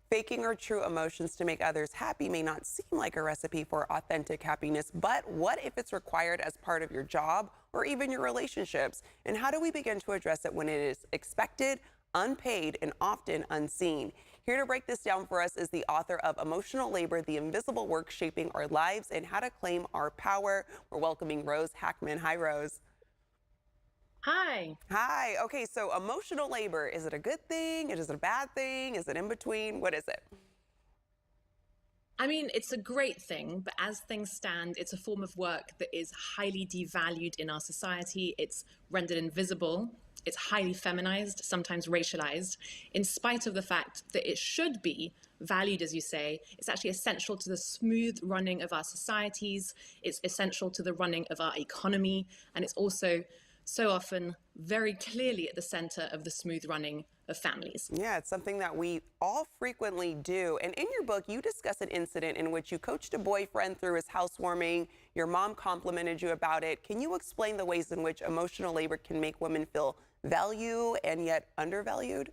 Faking our true emotions to make others happy may not seem like a recipe for authentic happiness, but what if it's required as part of your job or even your relationships? And how do we begin to address it when it is expected, unpaid, and often unseen? Here to break this down for us is the author of Emotional Labor, The Invisible Work Shaping Our Lives and How to Claim Our Power. We're welcoming Rose Hackman. Hi, Rose. Hi. Hi. Okay, so emotional labor, is it a good thing? Is it a bad thing? Is it in between? What is it? I mean, it's a great thing, but as things stand, it's a form of work that is highly devalued in our society. It's rendered invisible. It's highly feminized, sometimes racialized, in spite of the fact that it should be valued, as you say. It's actually essential to the smooth running of our societies. It's essential to the running of our economy. And it's also so often very clearly at the center of the smooth running of families. Yeah, it's something that we all frequently do. And in your book, you discuss an incident in which you coached a boyfriend through his housewarming. Your mom complimented you about it. Can you explain the ways in which emotional labor can make women feel value and yet undervalued?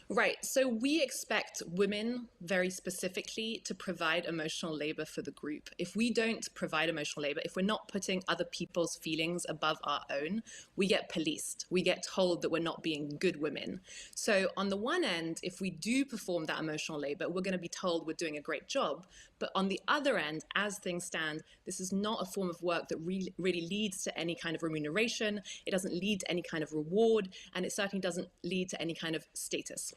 Right. So we expect women very specifically to provide emotional labor for the group. If we don't provide emotional labor, if we're not putting other people's feelings above our own, we get policed. We get told that we're not being good women. So on the one end, if we do perform that emotional labor, we're going to be told we're doing a great job. But on the other end, as things stand, this is not a form of work that really leads to any kind of remuneration. It doesn't lead to any kind of reward, and it certainly doesn't lead to any kind of status.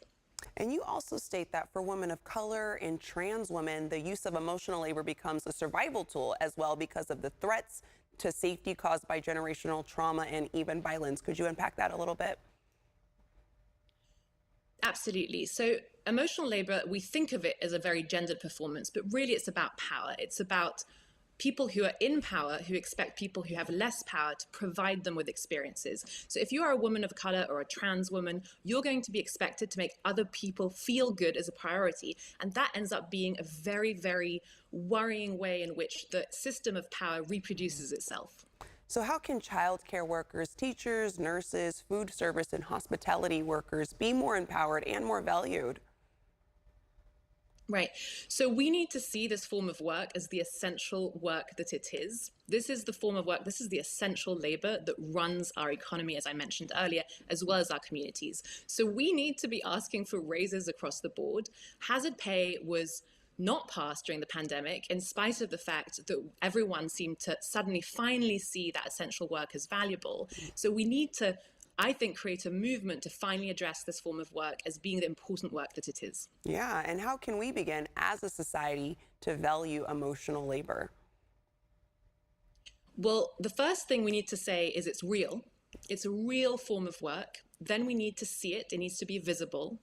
And you also state that for women of color and trans women, the use of emotional labor becomes a survival tool as well because of the threats to safety caused by generational trauma and even violence. Could you unpack that a little bit? Absolutely. So emotional labor, we think of it as a very gendered performance, but really it's about power. It's about people who are in power who expect people who have less power to provide them with experiences. So if you are a woman of color or a trans woman, you're going to be expected to make other people feel good as a priority. And that ends up being a very, very worrying way in which the system of power reproduces itself. So how can childcare workers, teachers, nurses, food service, and hospitality workers be more empowered and more valued? Right. So we need to see this form of work as the essential work that it is. This is the form of work, this is the essential labor that runs our economy, as I mentioned earlier, as well as our communities. So we need to be asking for raises across the board. Hazard pay was not passed during the pandemic, in spite of the fact that everyone seemed to suddenly finally see that essential work as valuable. So we need to, I think, create a movement to finally address this form of work as being the important work that it is. Yeah, and how can we begin as a society to value emotional labor? Well, the first thing we need to say is it's real. It's a real form of work. Then we need to see it. It needs to be visible.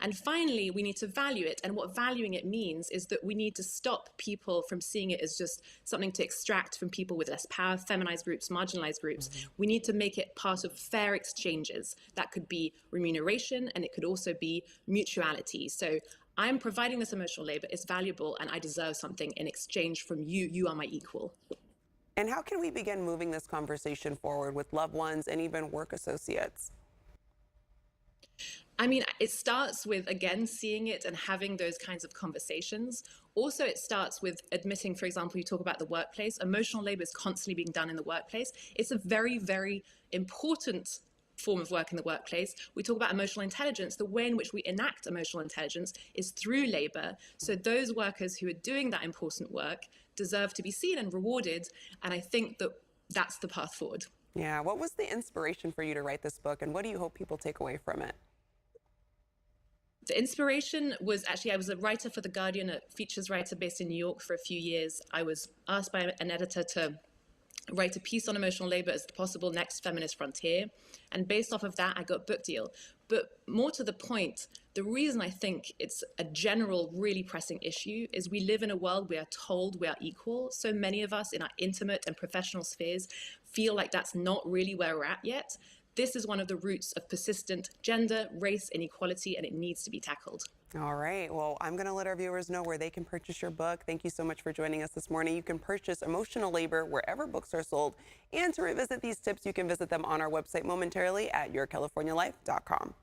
And finally, we need to value it. And what valuing it means is that we need to stop people from seeing it as just something to extract from people with less power, feminized groups, marginalized groups. We need to make it part of fair exchanges. That could be remuneration, and it could also be mutuality. So I'm providing this emotional labor, it's valuable, and I deserve something in exchange from you. You are my equal. And how can we begin moving this conversation forward with loved ones and even work associates? I mean, it starts with, again, seeing it and having those kinds of conversations. Also, it starts with admitting, for example, you talk about the workplace. Emotional labor is constantly being done in the workplace. It's a very, very important form of work in the workplace. We talk about emotional intelligence. The way in which we enact emotional intelligence is through labor. So those workers who are doing that important work deserve to be seen and rewarded. And I think that that's the path forward. Yeah, what was the inspiration for you to write this book, and what do you hope people take away from it? The inspiration was actually, I was a writer for The Guardian, a features writer based in New York for a few years. I was asked by an editor to write a piece on emotional labor as the possible next feminist frontier. And based off of that, I got a book deal. But more to the point, the reason I think it's a general, really pressing issue is we live in a world we are told we are equal. So many of us in our intimate and professional spheres feel like that's not really where we're at yet. This is one of the roots of persistent gender, race inequality, and it needs to be tackled. All right. Well, I'm going to let our viewers know where they can purchase your book. Thank you so much for joining us this morning. You can purchase Emotional Labor wherever books are sold. And to revisit these tips, you can visit them on our website momentarily at yourcalifornialife.com.